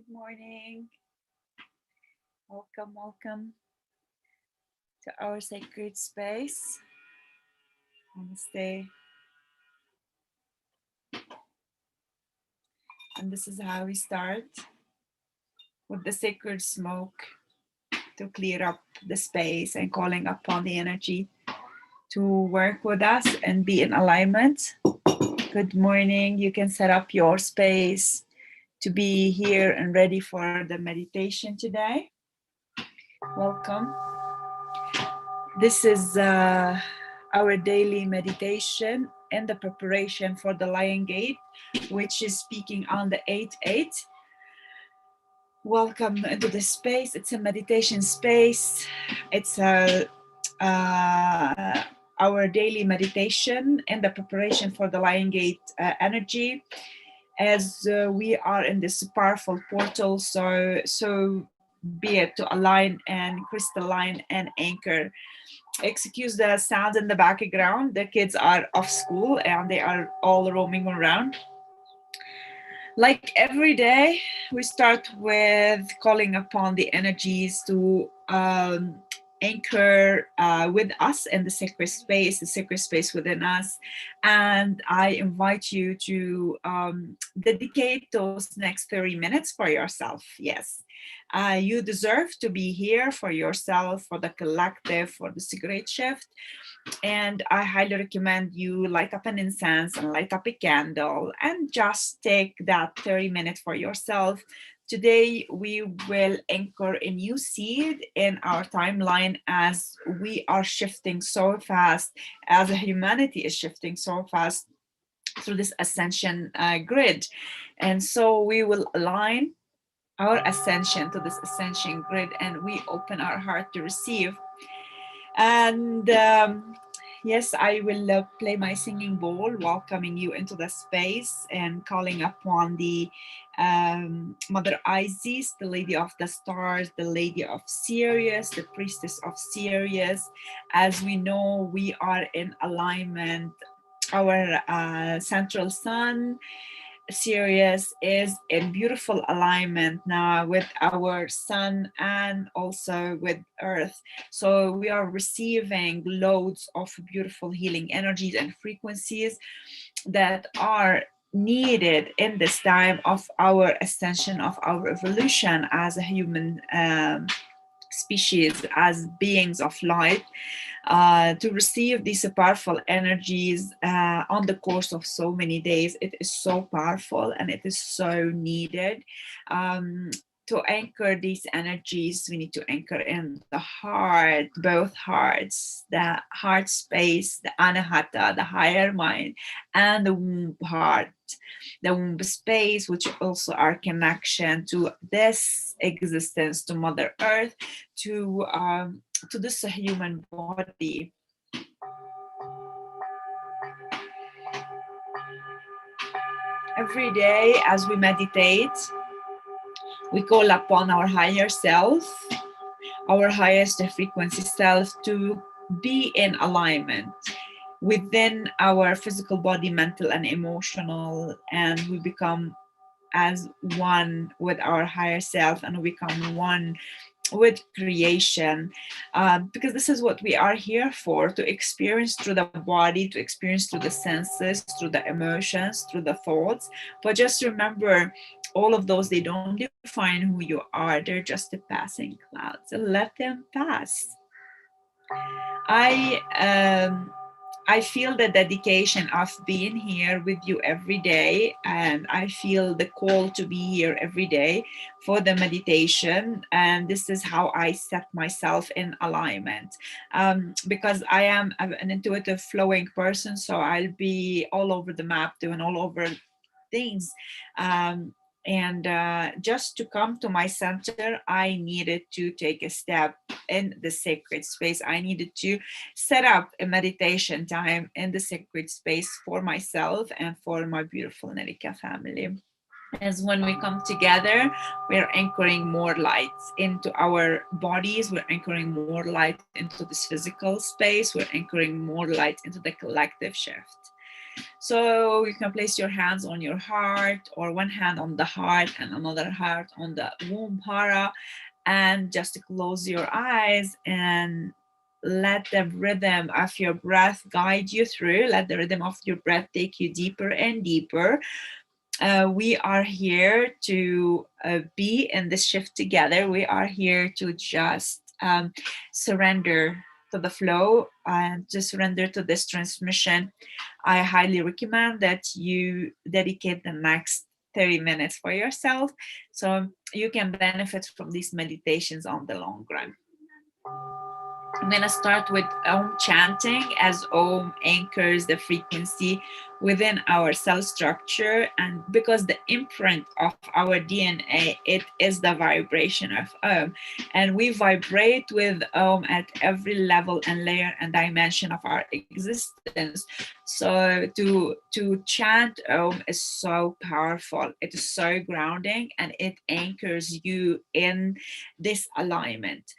Good morning. Welcome to our sacred space. Namaste. And this is how we start with the sacred smoke to clear up the space and calling upon the energy to work with us and be in alignment. Good morning. You can set up your space to be here and ready for the meditation today. Welcome. This is our daily meditation and the preparation for the Lion Gate, which is speaking on the 8-8. Welcome into this space. It's a meditation space. It's our daily meditation and the preparation for the Lion Gate energy, as we are in this powerful portal. So be it to align and crystalline and anchor. Excuse the sounds in the background. The kids are off school and they are all roaming around. Like every day, we start with calling upon the energies to anchor with us in the sacred space within us. And I invite you to dedicate those next 30 minutes for yourself. Yes. You deserve to be here for yourself, for the collective, for the secret shift. And I highly recommend you light up an incense and light up a candle and just take that 30 minutes for yourself. Today, we will anchor a new seed in our timeline as we are shifting so fast, as humanity is shifting so fast through this ascension grid. And so we will align our ascension to this ascension grid and we open our heart to receive. And yes, I will play my singing bowl, welcoming you into the space and calling upon the Mother Isis, the Lady of the Stars, the Lady of Sirius, the Priestess of Sirius. As we know, we are in alignment. Our central sun, Sirius, is in beautiful alignment now with our sun and also with earth. So we are receiving loads of beautiful healing energies and frequencies that are needed in this time of our ascension, of our evolution as a human species, as beings of light, to receive these powerful energies on the course of so many days. It is so powerful and it is so needed. To anchor these energies, we need to anchor in the heart, both hearts, the heart space, the anahata, the higher mind, and the womb heart, the womb space, which also our connection to this existence, to Mother Earth, to this human body. Every day as we meditate, we call upon our higher self, our highest frequency self, to be in alignment within our physical body, mental and emotional, and we become as one with our higher self and we become one with creation, because this is what we are here for, to experience through the body, to experience through the senses, through the emotions, through the thoughts. But just remember, all of those, they don't define who you are. They're just a passing cloud, so let them pass. I feel the dedication of being here with you every day, and I feel the call to be here every day for the meditation. And this is how I set myself in alignment, because I am an intuitive flowing person, so I'll be all over the map doing all over things. And just to come to my center, I needed to take a step in the sacred space. I needed to set up a meditation time in the sacred space for myself and for my beautiful Nerika family. As when we come together, we're anchoring more light into our bodies, we're anchoring more light into this physical space, we're anchoring more light into the collective shift. So you can place your hands on your heart, or one hand on the heart and another heart on the womb para, and just close your eyes and let the rhythm of your breath guide you through. Let the rhythm of your breath take you deeper and deeper. We are here to be in this shift together. We are here to just surrender to the flow and to surrender to this transmission. I highly recommend that you dedicate the next 30 minutes for yourself so you can benefit from these meditations on the long run. I'm going to start with Om chanting, as Om anchors the frequency within our cell structure. And because the imprint of our DNA, it is the vibration of Om. And we vibrate with Om at every level and layer and dimension of our existence. So to chant Om is so powerful. It is so grounding, and it anchors you in this alignment.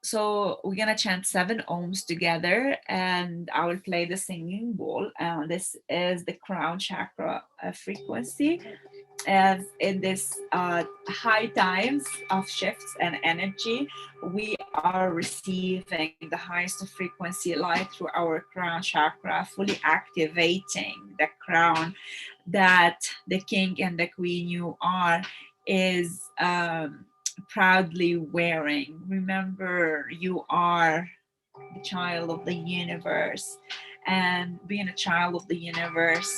So we're gonna chant 7 ohms together, and I will play the singing bowl. This is the crown chakra frequency. As in this high times of shifts and energy, we are receiving the highest frequency light through our crown chakra, fully activating the crown that the king and the queen you are is proudly wearing. Remember, you are the child of the universe, and being a child of the universe,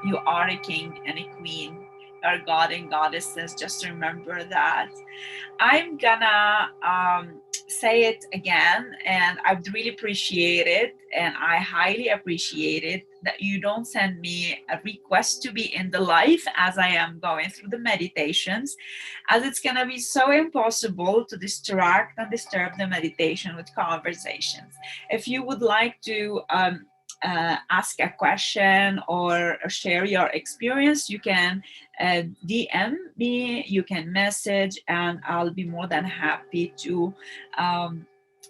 you are a king and a queen. You are god and goddesses. Just remember that. I'm gonna say it again, and I'd really appreciate it, and I highly appreciate it that you don't send me a request to be in the life as I am going through the meditations, as it's gonna be so impossible to distract and disturb the meditation with conversations. If you would like to ask a question or share your experience, you can DM me, you can message, and I'll be more than happy to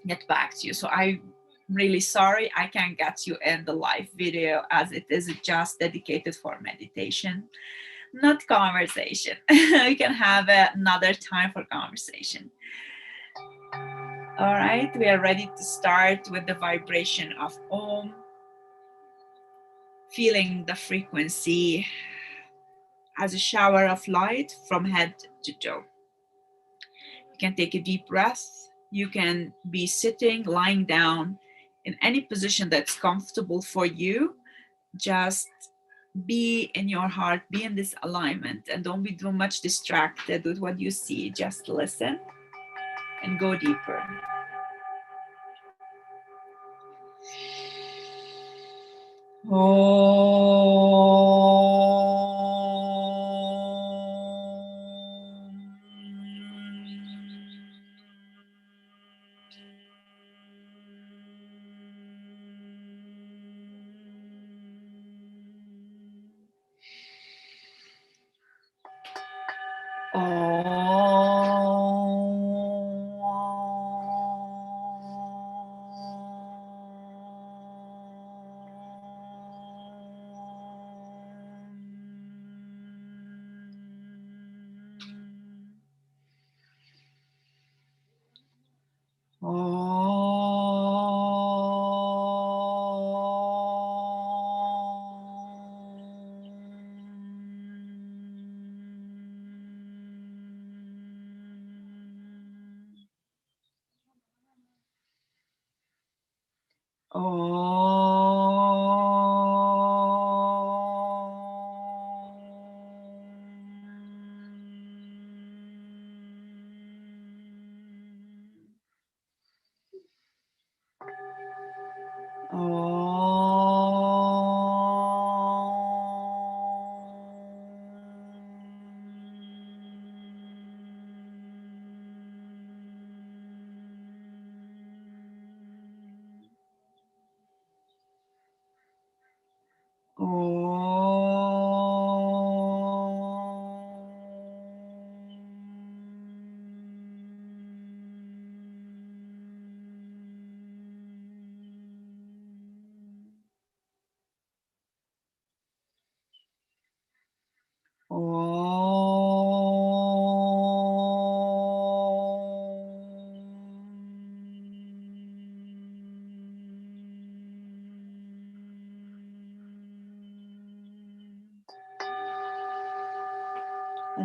get back to you. So I'm really sorry I can't get you in the live video, as it is just dedicated for meditation, not conversation. We can have another time for conversation. All right, we are ready to start with the vibration of Om. Feeling the frequency as a shower of light from head to toe. You can take a deep breath. You can be sitting, lying down, in any position that's comfortable for you. Just be in your heart, be in this alignment, and don't be too much distracted with what you see. Just listen and go deeper.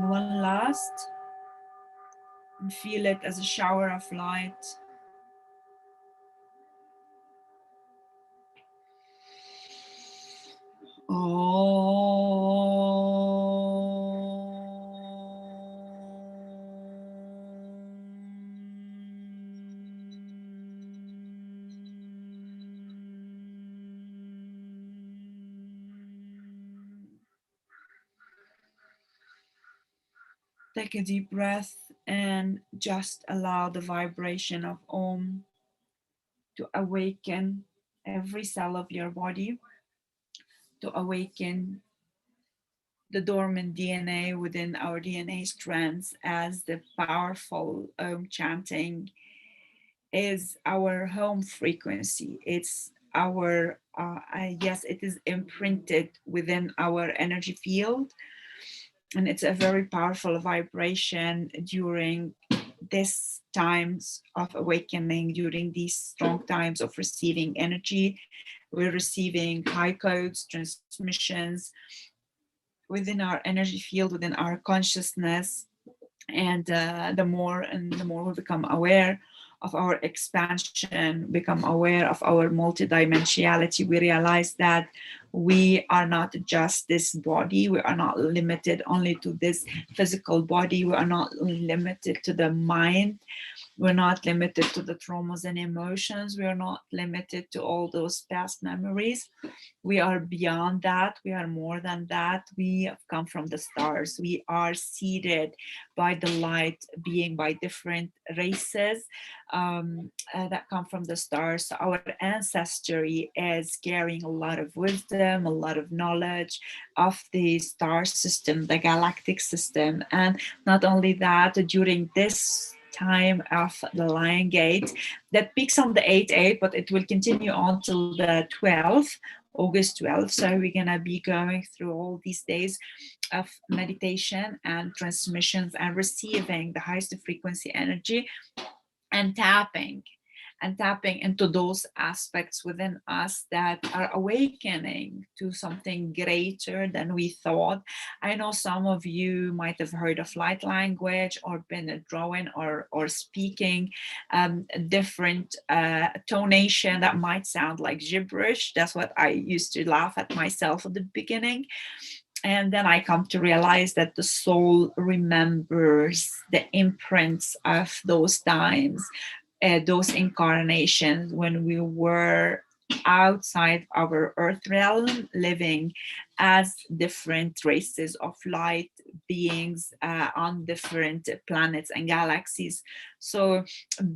And one last, and feel it as a shower of light. Take a deep breath and just allow the vibration of Om to awaken every cell of your body, to awaken the dormant DNA within our DNA strands, as the powerful Om chanting is our home frequency. It's our, yes, it is imprinted within our energy field. And it's a very powerful vibration during these times of awakening, during these strong times of receiving energy. We're receiving high codes, transmissions within our energy field, within our consciousness. And the more we become aware of our expansion, become aware of our multidimensionality, we realize that we are not just this body. We are not limited only to this physical body. We are not limited to the mind. We're not limited to the traumas and emotions. We are not limited to all those past memories. We are beyond that. We are more than that. We have come from the stars. We are seated by the light, being by different races that come from the stars. So our ancestry is carrying a lot of wisdom, a lot of knowledge of the star system, the galactic system. And not only that, during this time of the Lion Gate that peaks on the 8/8, but it will continue on till the 12th, August 12th. So we're gonna be going through all these days of meditation and transmissions and receiving the highest frequency energy and tapping into those aspects within us that are awakening to something greater than we thought. I know some of you might have heard of light language or been drawing or speaking different tonation that might sound like gibberish. That's what I used to laugh at myself at the beginning. And then I come to realize that the soul remembers the imprints of those times, those incarnations when we were outside our earth realm, living as different races of light beings on different planets and galaxies. So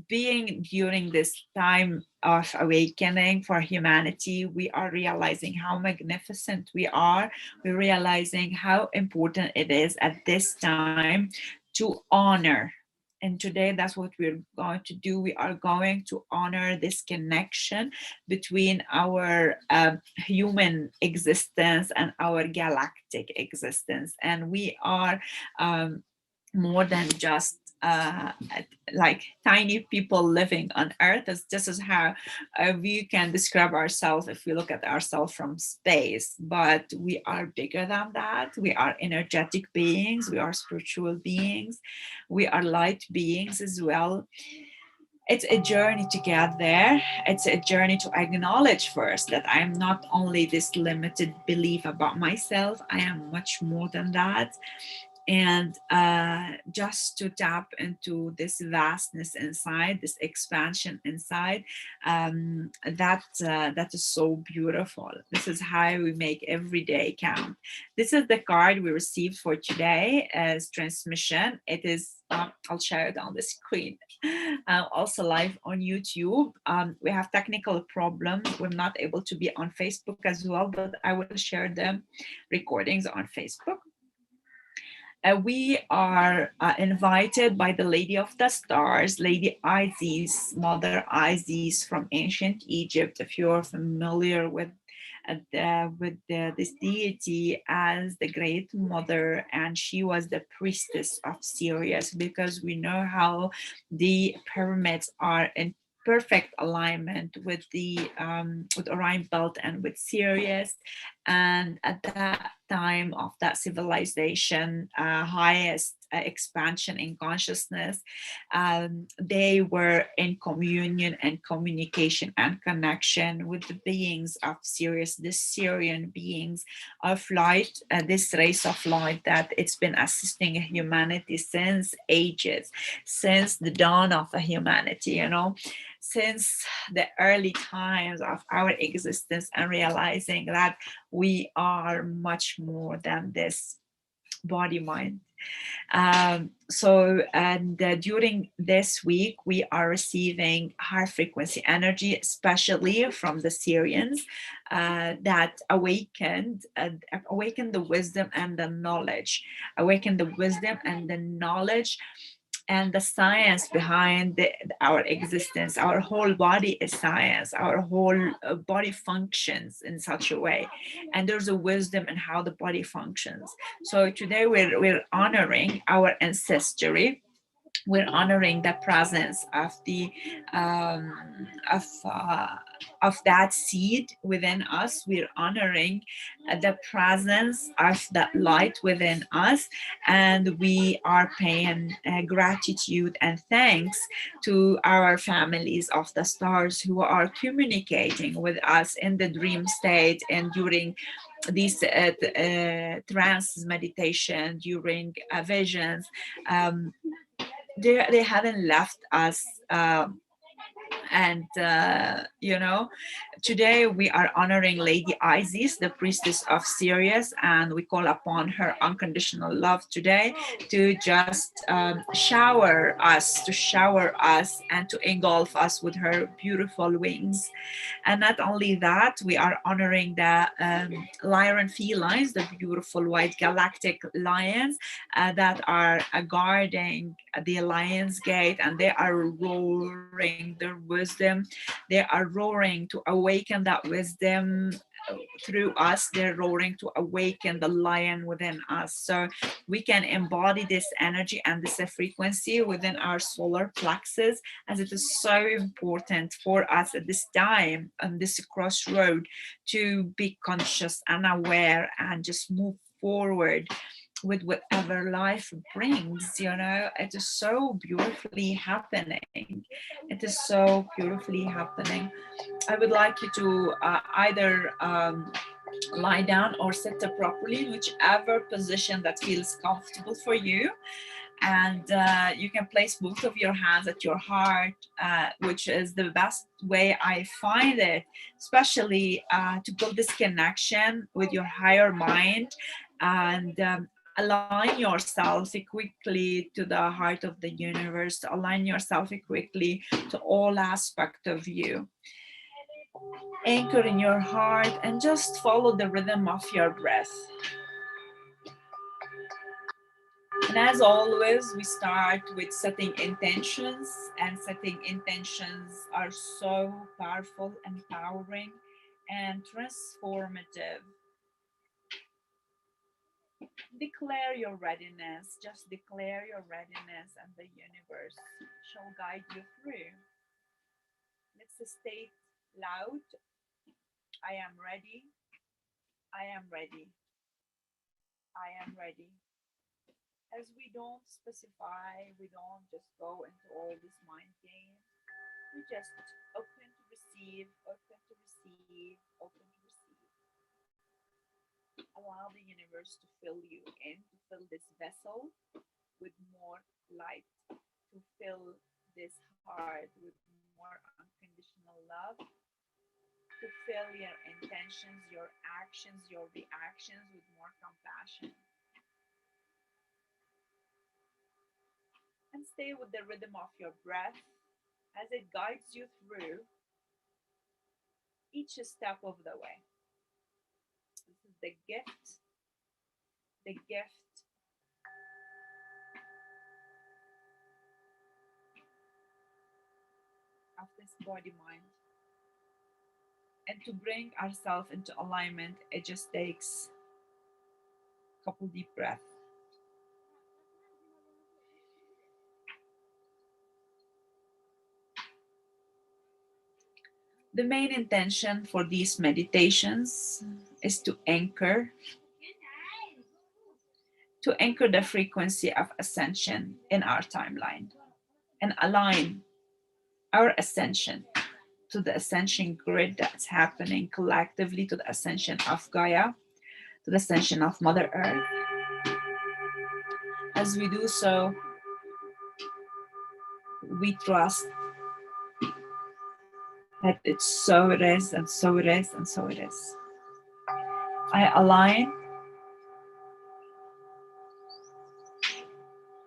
being during this time of awakening for humanity, we are realizing how magnificent we are. We're realizing how important it is at this time to honor. And today, that's what we're going to do. We are going to honor this connection between our human existence and our galactic existence. And we are more than just like tiny people living on earth. This is how we can describe ourselves if we look at ourselves from space, but we are bigger than that. We are energetic beings, we are spiritual beings, we are light beings as well. It's a journey to get there. It's a journey to acknowledge first that I am not only this limited belief about myself, I am much more than that. And just to tap into this vastness inside, this expansion inside, that is so beautiful. This is how we make every day count. This is the card we received for today as transmission. It is, I'll share it on the screen, also live on YouTube. We have technical problems. We're not able to be on Facebook as well, but I will share the recordings on Facebook. We are invited by the Lady of the Stars, Lady Isis, Mother Isis from ancient Egypt. If you're familiar with this deity as the Great Mother, and she was the priestess of Sirius, because we know how the pyramids are in perfect alignment with the with Orion belt and with Sirius, And at that time of that civilization, highest expansion in consciousness, they were in communion and communication and connection with the beings of Sirius, the Syrian beings of light, this race of light that it's been assisting humanity since ages, since the dawn of humanity, you know, since the early times of our existence, and realizing that we are much more than this body mind. During this week, we are receiving high frequency energy, especially from the Syrians, that awakened the wisdom and the knowledge, awakened the wisdom and the knowledge and the science behind our existence. Our whole body is science. Our whole body functions in such a way, and there's a wisdom in how the body functions. So today we're honoring our ancestry. We're honoring the presence of the um, of that seed within us. We're honoring the presence of that light within us, and we are paying gratitude and thanks to our families of the stars who are communicating with us in the dream state and during these trance meditation, during visions. um, they haven't left us. And you know, today we are honoring Lady Isis, the priestess of Sirius, and we call upon her unconditional love today to just shower us and to engulf us with her beautiful wings. And not only that, we are honoring the lion felines, the beautiful white galactic lions that are guarding the lion's gate, and they are roaring their wisdom. They are roaring to awaken that wisdom through us. They're roaring to awaken the lion within us, so we can embody this energy and this frequency within our solar plexus, as it is so important for us at this time on this crossroad to be conscious and aware and just move forward with whatever life brings. You know, it is so beautifully happening. It is so beautifully happening. I would like you to either lie down or sit up properly in whichever position that feels comfortable for you. And you can place both of your hands at your heart, which is the best way I find it, especially to build this connection with your higher mind, and align yourself quickly to the heart of the universe, to align yourself quickly to all aspects of you. Anchor in your heart and just follow the rhythm of your breath. And as always, we start with setting intentions, and setting intentions are so powerful, empowering, and transformative. Declare your readiness, just declare your readiness, and the universe shall guide you through. Let's state loud, I am ready, I am ready, I am ready. As we don't specify, we don't just go into all these mind games. We just open to receive, open to receive, open to receive. Allow the universe to fill you in, to fill this vessel with more light, to fill this heart with more unconditional love, to fill your intentions, your actions, your reactions with more compassion. And stay with the rhythm of your breath as it guides you through each step of the way. This is the gift of this body mind. And to bring ourselves into alignment, it just takes a couple deep breaths. The main intention for these meditations is to anchor the frequency of ascension in our timeline and align our ascension to the ascension grid that's happening collectively, to the ascension of Gaia, to the ascension of Mother Earth. As we do so, we trust that it's so it is, and so it is, and so it is. I align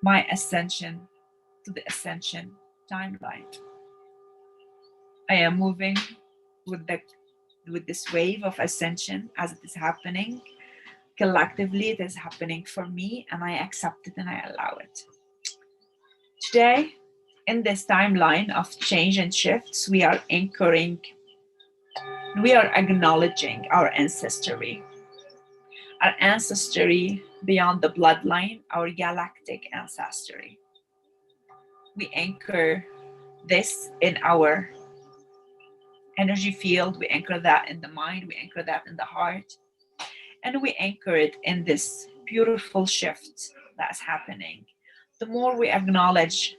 my ascension to the ascension timeline. I am moving with this wave of ascension as it is happening. Collectively, it is happening for me, and I accept it and I allow it. Today, in this timeline of change and shifts, we are anchoring, we are acknowledging our ancestry beyond the bloodline, our galactic ancestry. We anchor this in our energy field, we anchor that in the mind, we anchor that in the heart, and we anchor it in this beautiful shift that's happening. The more we acknowledge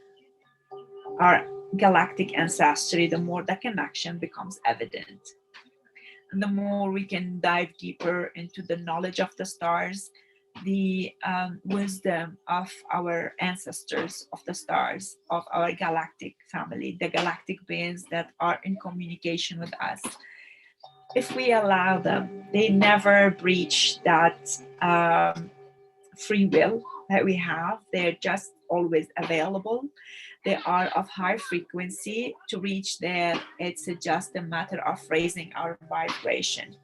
our galactic ancestry, the more the connection becomes evident. And the more we can dive deeper into the knowledge of the stars, the wisdom of our ancestors of the stars, of our galactic family, the galactic beings that are in communication with us. If we allow them, they never breach that free will that we have. They're just always available. They are of high frequency. To reach there, it's just a matter of raising our vibration.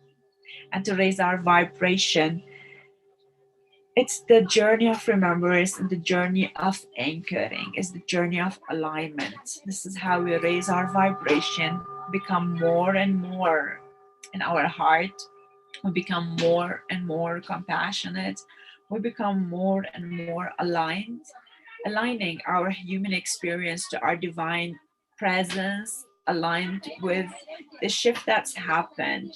And to raise our vibration, it's the journey of remembrance and the journey of anchoring. It's the journey of alignment. This is how we raise our vibration, become more and more in our heart. We become more and more compassionate. We become more and more aligned, aligning our human experience to our divine presence, aligned with the shift that's happened.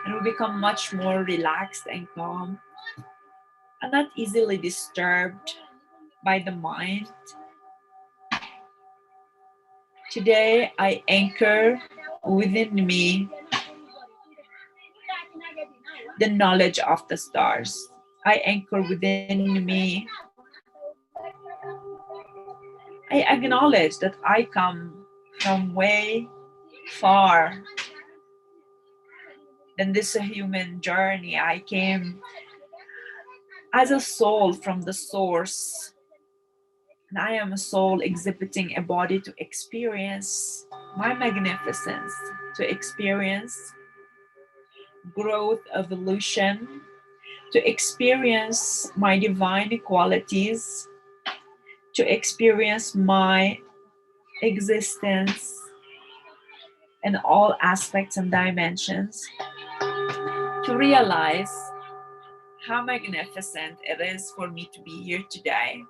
And we become much more relaxed and calm and not easily disturbed by the mind. Today, I anchor within me the knowledge of the stars. I anchor within me. I acknowledge that I come from way far than this human journey. I came as a soul from the source. And I am a soul exhibiting a body to experience my magnificence, to experience growth, evolution, to experience my divine qualities, to experience my existence in all aspects and dimensions, to realize how magnificent it is for me to be here today.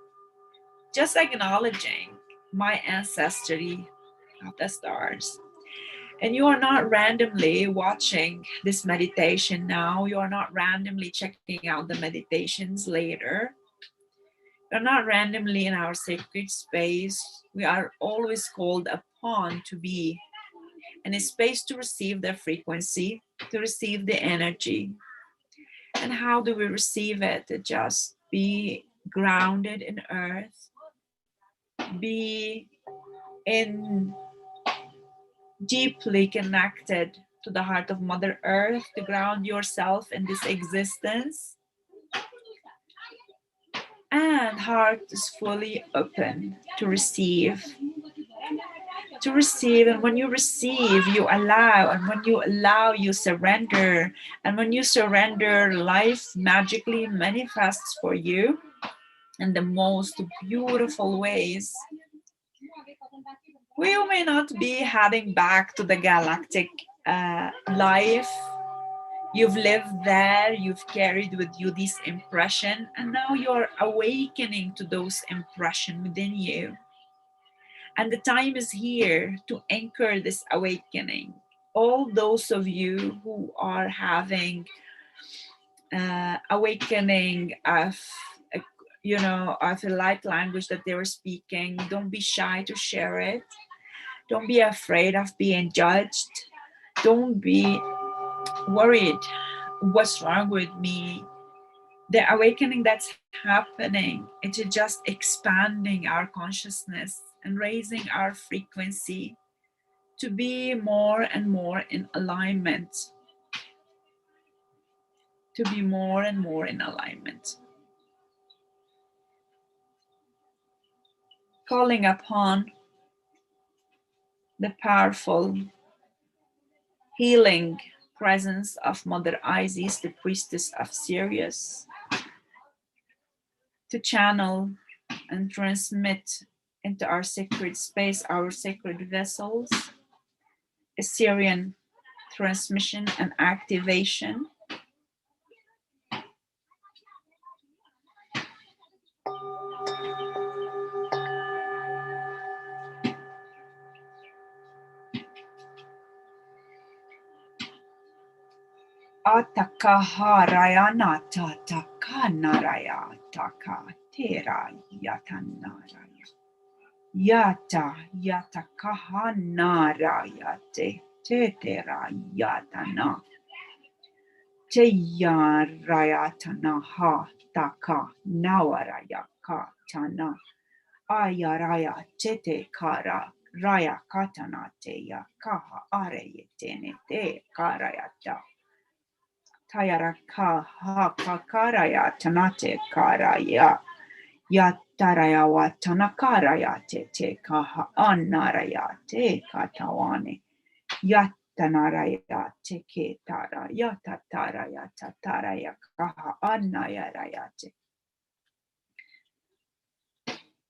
Just acknowledging my ancestry of the stars. And you are not randomly watching this meditation now. You are not randomly checking out the meditations later. You're not randomly in our sacred space. We are always called upon to be in a space to receive the frequency, to receive the energy. And how do we receive it? To just be grounded in earth, be in deeply connected to the heart of Mother Earth, to ground yourself in this existence. And heart is fully open to receive. To receive, and when you receive, you allow, and when you allow, you surrender. And when you surrender, life magically manifests for you in the most beautiful ways. We may not be heading back to the galactic life. You've lived there, you've carried with you this impression, and now you're awakening to those impressions within you. And the time is here to anchor this awakening. all those of you who are having awakening of of a light language that they were speaking, don't be shy to share it. Don't be afraid of being judged. Don't be worried, what's wrong with me? The awakening that's happening, it's just expanding our consciousness and raising our frequency to be more and more in alignment, to be more and more in alignment. Calling upon the powerful healing presence of Mother Isis, the priestess of Sirius, to channel and transmit into our sacred space, our sacred vessels, Assyrian transmission and activation. Atakaharayana takanaraya taka tera yatanaraya. Yata yatakahanarayate tetera yatana. Teyarayatana ha taka nawaraya ka tana. Ayaraya tete kara raya katana teya kaha arayetene te karayata. Tayaraka ha kakaraya tanate karaya. Yataraya watanakaraya te kaha anaraya te katawane. Yatanaraya te ketara yatataraya tataraya kaha anayaraya te.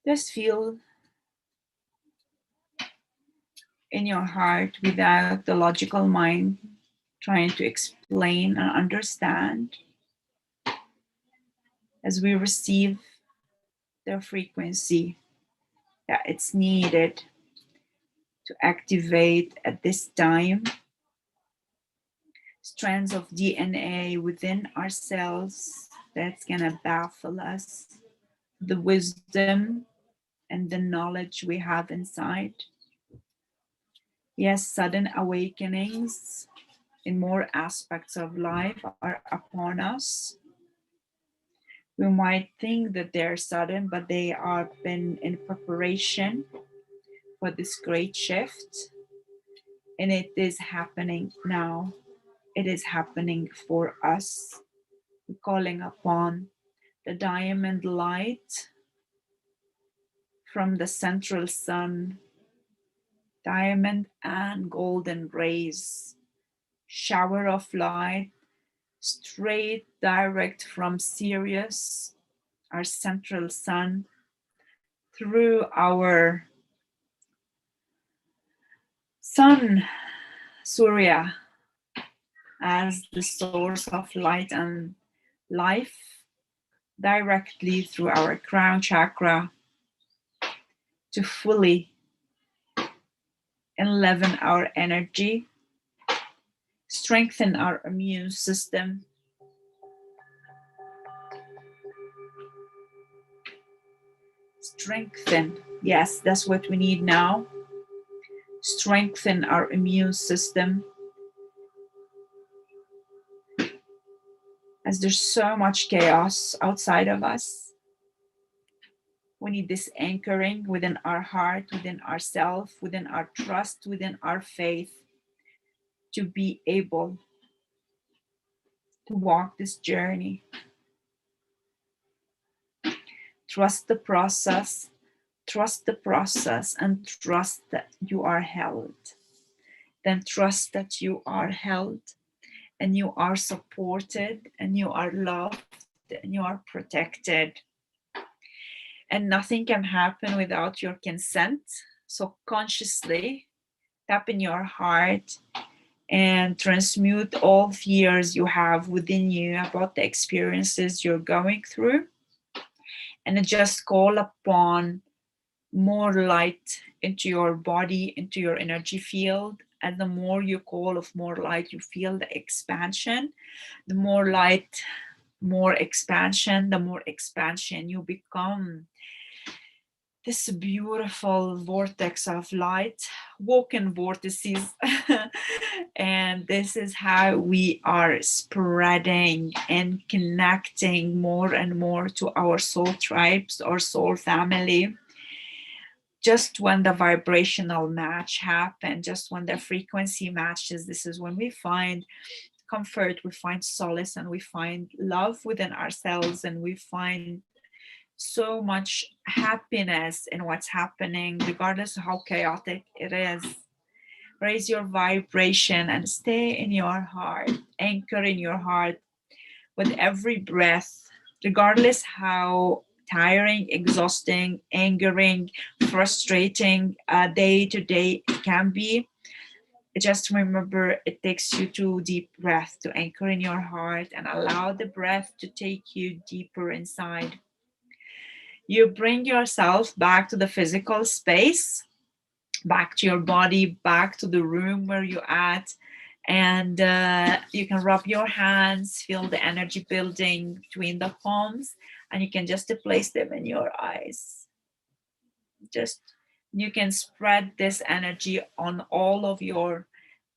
Just feel in your heart without the logical mind trying to explain and understand, as we receive the frequency that it's needed to activate at this time strands of DNA within our cells that's gonna baffle us, the wisdom and the knowledge we have inside. Yes, sudden awakenings in more aspects of life are upon us. We might think that they're sudden, but they have been in preparation for this great shift. And it is happening now. It is happening for us. We're calling upon the diamond light from the central sun, diamond and golden rays, shower of light, straight direct from Sirius, our central sun, through our sun, Surya, as the source of light and life, directly through our crown chakra to fully enliven our energy, strengthen our immune system, strengthen, yes, that's what we need now, strengthen our immune system, as there's so much chaos outside of us. We need this anchoring within our heart, within ourself, within our trust, within our faith, to be able to walk this journey. Trust the process, and trust that you are held. Then trust that you are held and you are supported and you are loved and you are protected. And nothing can happen without your consent. So consciously tap in your heart and transmute all fears you have within you about the experiences you're going through. And just call upon more light into your body, into your energy field, And the more you call of more light, you feel the expansion. The more light, more expansion. The more expansion, you become this beautiful vortex of light, walking vortices. And this is how we are spreading and connecting more and more to our soul tribes, our soul family. Just when the vibrational match happens, just when the frequency matches, this is when we find comfort, we find solace, and we find love within ourselves, and we find so much happiness in what's happening, regardless of how chaotic it is. Raise your vibration and stay in your heart, anchor in your heart with every breath, regardless how tiring, exhausting, angering, frustrating day to day it can be. Just remember, it takes you to deep breath to anchor in your heart and allow the breath to take you deeper inside. You bring yourself back to the physical space, back to your body, back to the room where you're at. And you can rub your hands, feel the energy building between the palms, and you can just place them in your eyes. Just you can spread this energy on all of your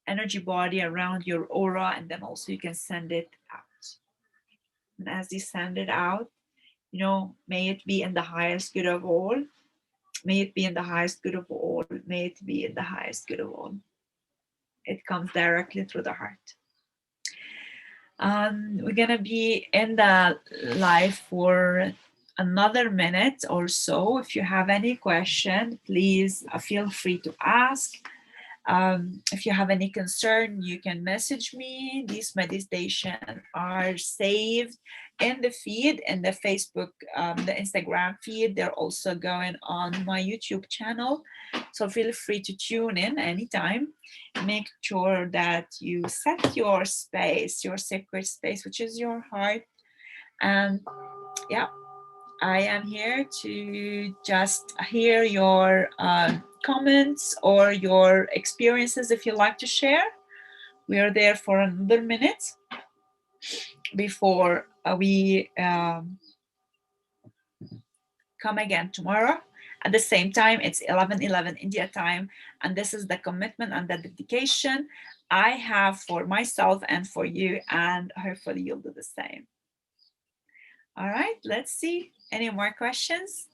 energy body around your aura, and then also you can send it out. And as you send it out, may it be in the highest good of all. May it be in the highest good of all. May it be in the highest good of all. It comes directly through the heart. We're gonna be in the live for another minute or so. If you have any question, please feel free to ask. If you have any concern, you can message me. These meditations are saved in the feed, in the Facebook, the Instagram feed. They're also going on my YouTube channel. So feel free to tune in anytime. Make sure that you set your space, your sacred space, which is your heart. And yeah, I am here to just hear your comments or your experiences if you like to share. We are there for another minute before we come again tomorrow. At the same time, it's 11:11 India time, and this is the commitment and the dedication I have for myself and for you, and hopefully you'll do the same. All right, let's see. Any more questions?